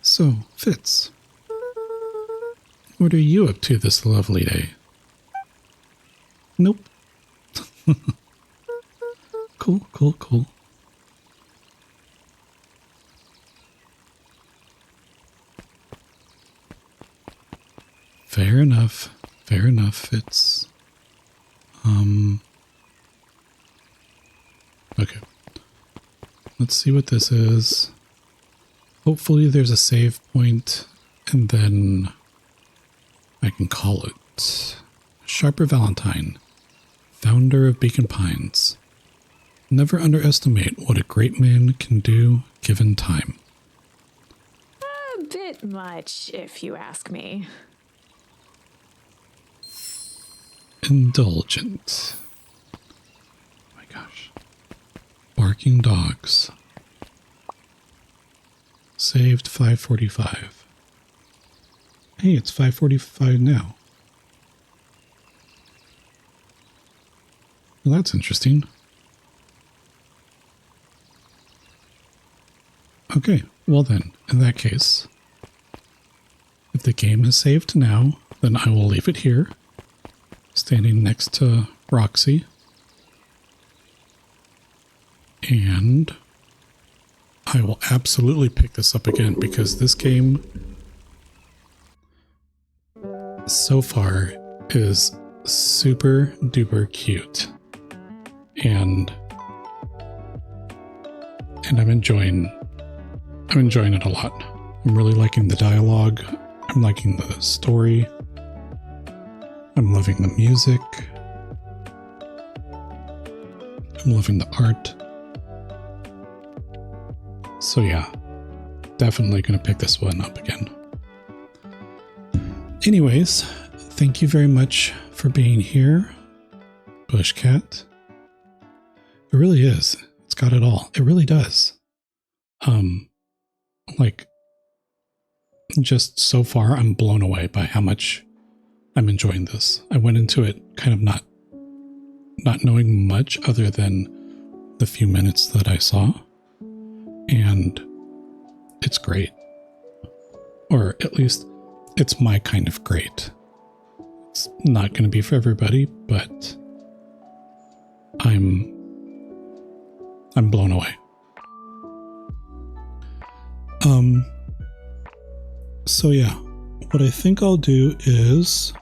So, Fitz, what are you up to this lovely day? Nope. Cool. Fair enough, Fitz. Okay. Let's see what this is. Hopefully there's a save point, and then I can call it. Sharper Valentine, founder of Beacon Pines. Never underestimate what a great man can do given time. A bit much, if you ask me. Indulgent. Oh my gosh. Barking dogs. Saved 5:45. Hey, it's 5:45 now. Well, that's interesting. Okay, well then, in that case, if the game is saved now, then I will leave it here, standing next to Roxy. And I will absolutely pick this up again because this game so far is super duper cute. And I'm enjoying it a lot. I'm really liking the dialogue. I'm liking the story. I'm loving the music. I'm loving the art. So yeah, definitely gonna pick this one up again. Anyways, thank you very much for being here, Bushcat. It really is. It's got it all. It really does. Like, just so far, I'm blown away by how much I'm enjoying this. I went into it kind of not knowing much other than the few minutes that I saw. And it's great. Or at least it's my kind of great. It's not going to be for everybody, but I'm blown away. So yeah, what I think I'll do is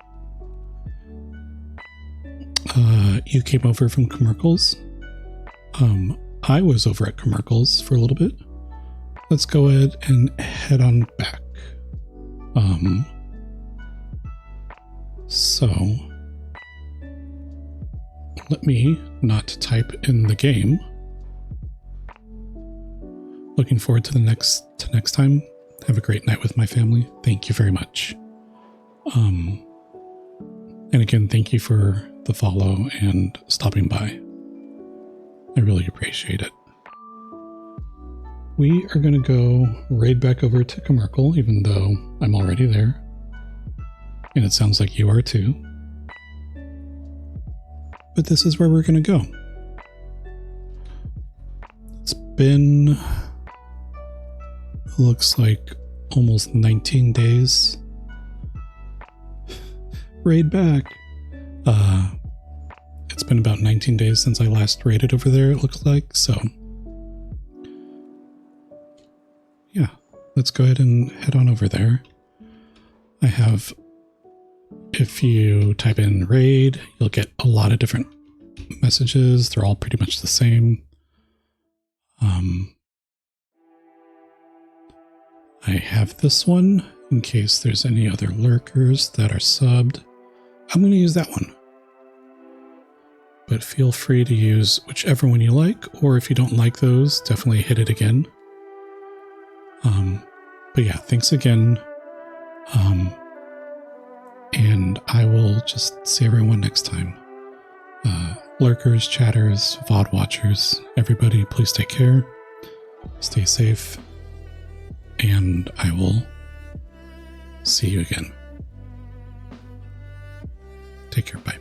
you came over from Commercials. I was over at Commercials for a little bit. Let's go ahead and head on back. So let me not type in the game. Looking forward to next time. Have a great night with my family. Thank you very much. And again, thank you for the follow and stopping by. I really appreciate it. We are going to go raid back over to Commercial, even though I'm already there. And it sounds like you are too. But this is where we're going to go. It's been, looks like almost 19 days. Raid back. It's been about 19 days since I last raided over there, it looks like, so yeah, let's go ahead and head on over there. I have, if you type in raid, you'll get a lot of different messages. They're all pretty much the same. I have this one in case there's any other lurkers that are subbed. I'm going to use that one. But feel free to use whichever one you like, or if you don't like those, definitely hit it again. But yeah, thanks again. And I will just see everyone next time. Lurkers, chatters, VOD watchers, everybody, please take care. Stay safe. And I will see you again. Take care. Bye.